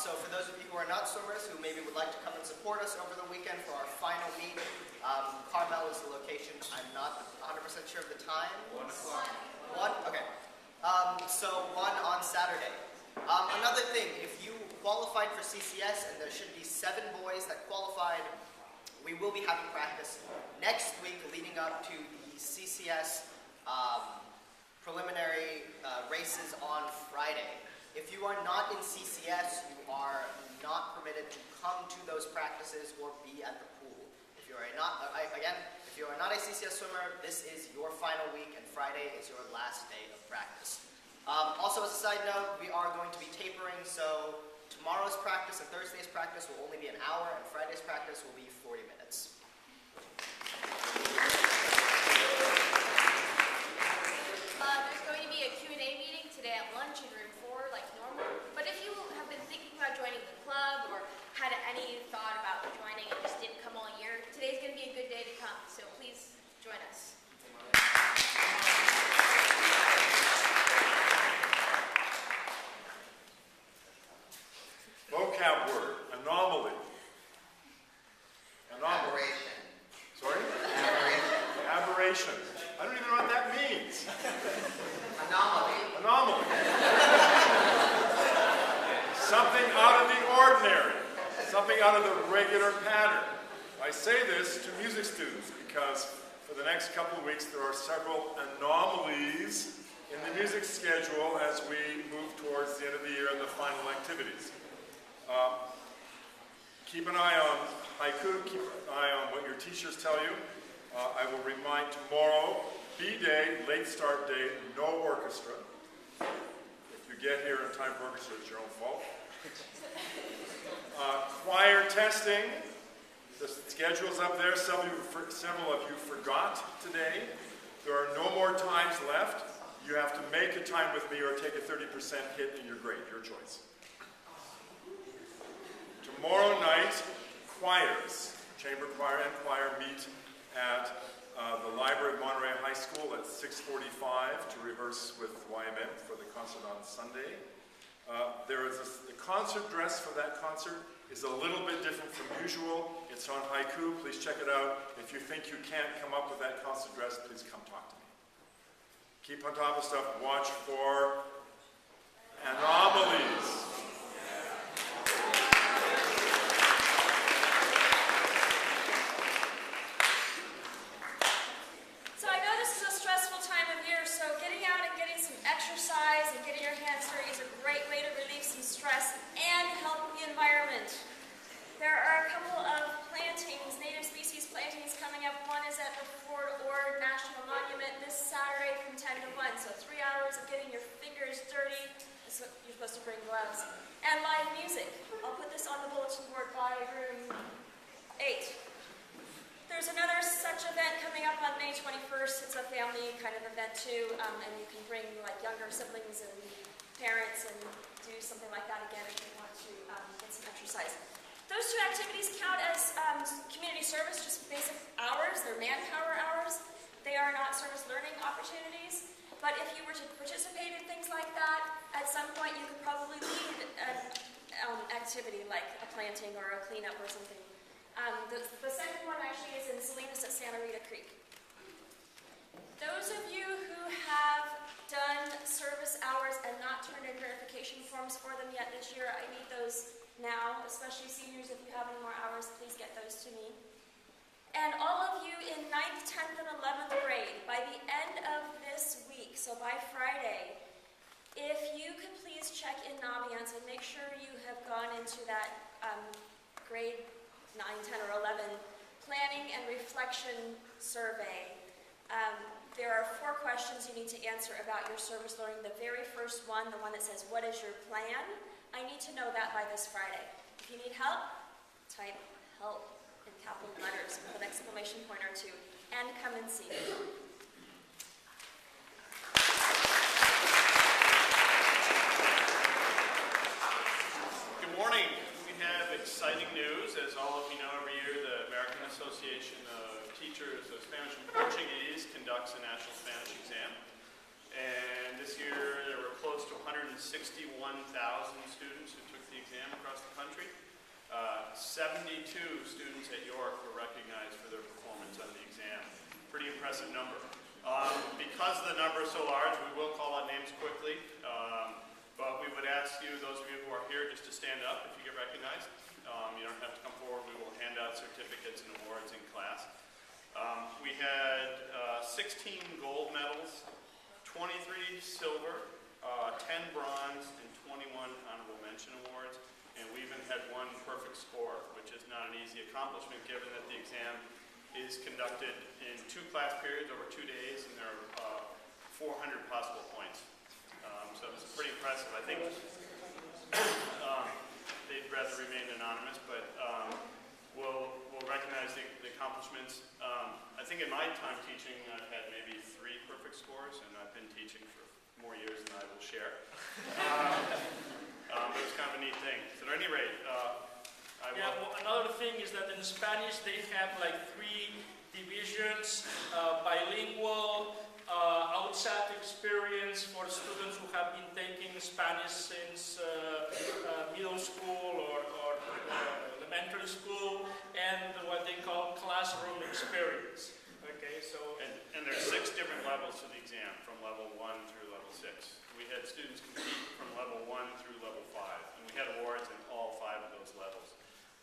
So for those of you who are not swimmers, who maybe would like to come and support us over the weekend for our final meet, Carmel is the location. I'm not 100% sure of the time. 1 o'clock. 1? Okay. So 1 on Saturday. Another thing, if you qualified for CCS, and there should be 7 boys that qualified, we will be having practice next week leading up to the CCS preliminary races on Friday. If you are not in CCS, you are not permitted to come to those practices or be at the pool. If you are not, if you are not a CCS swimmer, this is your final week, and Friday is your last day of practice. Also, as a side note, we are going to be tapering, so tomorrow's practice and Thursday's practice will only be an hour, and Friday's practice will be 40 minutes. There's going to be a Q&A meeting today at lunch in room 4, like normal. But if you have been thinking about joining the club or had any thought about joining and just didn't come all year, today's going to be a good day to come. So please join us. Vocab word, anomaly. Aberration. Sorry? Aberration. Aberration. I don't even know what that means. Anomaly. Anomaly. Something out of the ordinary. Something out of the regular pattern. I say this to music students because for the next couple of weeks there are several anomalies in the music schedule as we move towards the end of the year and the final activities. Keep an eye on haiku, keep an eye on what your teachers tell you. I will remind tomorrow, B-Day, late start day, no orchestra. If you get here in time for orchestra, it's your own fault. Choir testing, the schedule's up there. Several of you forgot today. There are no more times left. You have to make a time with me or take a 30% hit in your grade, your choice. Tomorrow night, choirs, chamber choir and choir meet at the library of Monterey High School at 6:45 to rehearse with YMM for the concert on Sunday. The concert dress for that concert is a little bit different from usual. It's on haiku. Please check it out. If you think you can't come up with that concert dress, please come talk to me. Keep on top of stuff. Watch for anomalies. Exercise and getting your hands dirty is a great way to relieve some stress and help the environment. There are a couple of plantings, native species plantings coming up. One is at the Fort Ord National Monument this Saturday from 10 to 1. So 3 hours of getting your fingers dirty. You're supposed to bring gloves. And live music. I'll put this on the bulletin board by room 8. There's another such event coming up on May 21st. It's a family kind of event too, and you can bring like younger siblings and parents and do something like that again if you want to get some exercise. Those 2 activities count as community service, just basic hours. They're manpower hours. They are not service learning opportunities. But if you were to participate in things like that, at some point you could probably lead an activity like a planting or a cleanup or something. The second one actually is in Salinas at Santa Rita Creek. Those of you who have done service hours and not turned in verification forms for them yet this year, I need those now, especially seniors. If you have any more hours, please get those to me. And all of you in 9th, 10th, and 11th grade, by the end of this week, so by Friday, if you could please check in Naviance and make sure you have gone into that grade 9, 10, or 11 planning and reflection survey. There are 4 questions you need to answer about your service learning. The very first one, the one that says, what is your plan? I need to know that by this Friday. If you need help, type help in capital letters with an exclamation point or 2, and come and see me. Good morning. We have exciting news. As all of you know, every year the American Association of Teachers of Spanish and Portuguese conducts a national Spanish exam. And this year there were close to 161,000 students who took the exam across the 72 students at York were recognized for their performance on the exam. Pretty impressive number. Because the number is so large, we will call out names quickly, but we would ask you, those of you who are here, just to stand up if you get recognized. You don't have to come forward. We will hand out certificates and awards in class. We had 16 gold medals, 23 silver, 10 bronze, and 21 honorable mention awards. And we even had one perfect score, which is not an easy accomplishment given that the exam is conducted in 2 class periods over 2 days, and there are 400 possible points. So it's pretty impressive. I think they'd rather remain anonymous, but we'll recognize the accomplishments. I think in my time teaching, I've had maybe 3 perfect scores, and I've been teaching for more years than I will share. But it's kind of a neat thing. So at any rate, well, another thing is that in Spanish they have like 3 divisions: bilingual, outside experience for students who have been taking Spanish since middle school or elementary school, and what they call classroom experience. Okay, so and there's 6 different levels to the exam, from level 1 through level 6. We had students compete from level 1 through level 5, and we had awards in all 5 of those levels.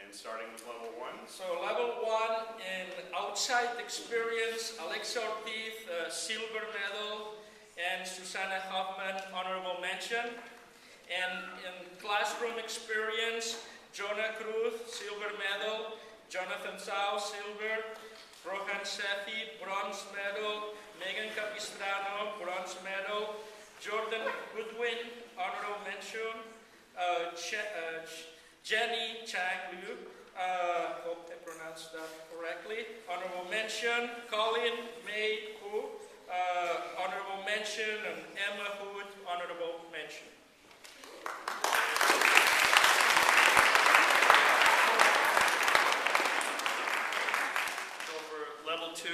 And starting with level 1. So level 1 in outside experience, Alexa Ortiz, silver medal, and Susanna Hoffman, honorable mention. And in classroom experience, Jonah Cruz, silver medal, Jonathan Sao, silver, Rohan Sethi, bronze medal, Megan Capistrano, bronze medal, Jordan Goodwin, honorable mention, Jenny Chang Liu, hope I pronounced that correctly, honorable mention, Colin May Hu, honorable mention, and Emma Hood, honorable mention. So for level 2,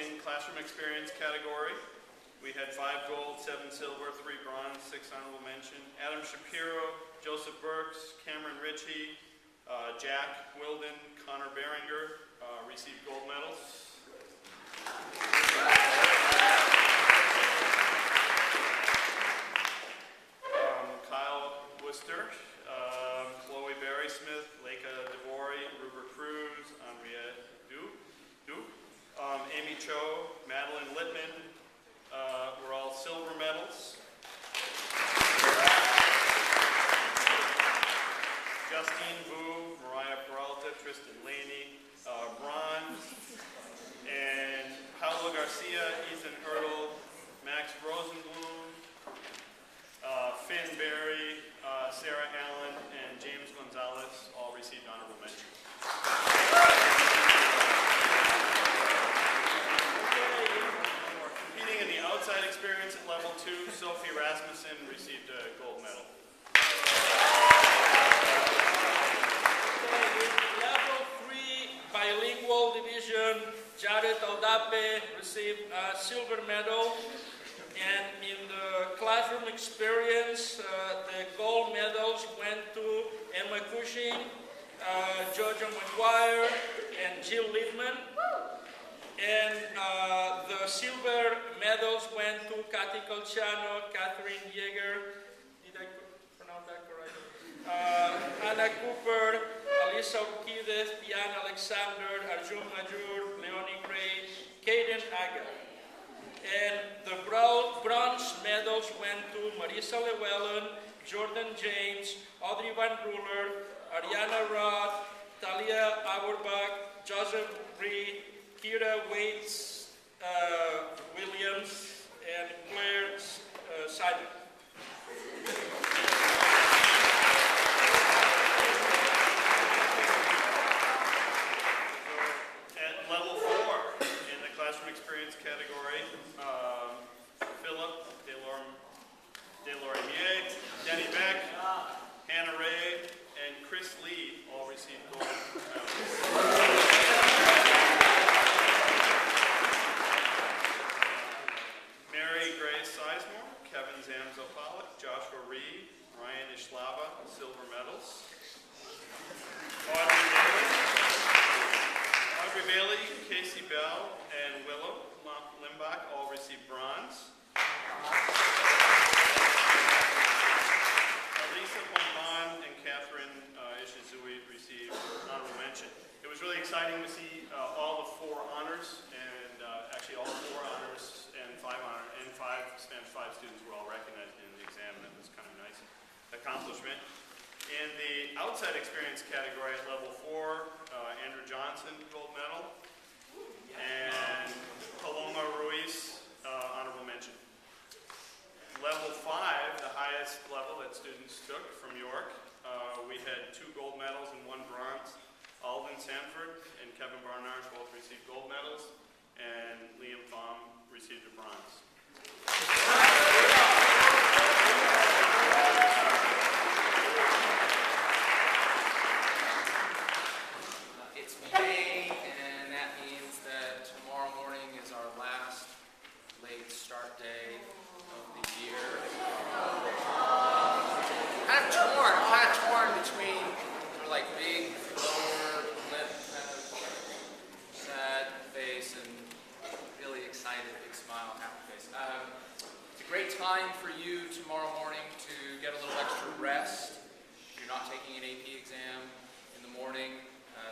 in classroom experience category, we had 5 gold, 7 silver, 3 bronze, 6 honorable mention. Adam Shapiro, Joseph Burks, Cameron Ritchie, Jack Wilden, Connor Behringer received gold medals. Kyle Worcester, Chloe Berry-Smith, Leica DeVore, Ruber Cruz, Andrea Du, Amy Cho, Madeline Littman, were all silver medals. Justine Vu, Mariah Peralta, Tristan Laney, bronze, and Paolo Garcia, Ethan Ertl, Max Rosenblum, Finn Berry, Sarah Allen, and James Gonzalez all received honorable mention. Competing in the outside experience at level 2, Sophie Rasmussen received a gold medal. Level 3 bilingual division, Jared Aldape received a silver medal. And in the classroom experience, the gold medals went to Emma Cushing, Jojo McGuire, and Jill Littman. And the silver medals went to Kathy Colciano, Catherine Yeager, did I pronounce that correctly? Anna Cooper, Alisa Urquidez, Diane Alexander, Arjun Majur, Leonie Gray, Kaden Aga. And the bronze medals went to Marisa Llewellyn, Jordan James, Audrey Van Ruler, Ariana Roth, Talia Auerbach, Joseph Bree, Kira Waits, Williams, and Claire Simon. At level 4, in the classroom experience category, Philip Delormier, Denny Beck, Hannah Ray, and Chris Lee all received gold medals. Mary Grace Sizemore, Kevin Zamzo-Pollock, Joshua Reed, Ryan Ishlava, silver medals. Bailey, Casey Bell, and Willow Limbach all received bronze. Lisa Bonbon and Catherine Ishizui received honorable mention. It was really exciting to see all the 4 honors, and actually all 4 honors and 5 Spanish 5 students were all recognized in the exam, and that was kind of a nice accomplishment. In the outside experience category at level 4, Andrew Johnson, gold medal, and Paloma Ruiz, honorable mention. Level 5, the highest level that students took from York, we had 2 gold medals and 1 bronze. Alden Sanford and Kevin Barnard both received gold medals, and Liam Thom received a bronze. It's May, and that means that tomorrow morning is our last late start day of the year. Kind of torn between sort of like big lower lip, kind of sad face, and really excited, big smile, happy face. It's a great time for you tomorrow morning to get a little extra rest. If you're not taking an AP exam in the morning,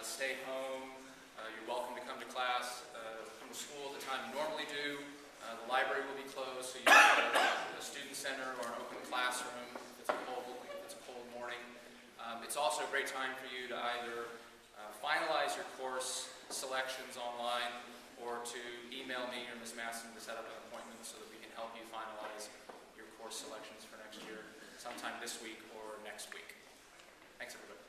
stay home. You're welcome to come to class, come to school at the time you normally do. The library will be closed, so you can go to the student center or an open classroom if it's a cold morning. It's also a great time for you to either finalize your course selections online or to email me or Ms. Masson to set up an appointment so that we can help you finalize your course selections for next year sometime this week or next week. Thanks, everybody.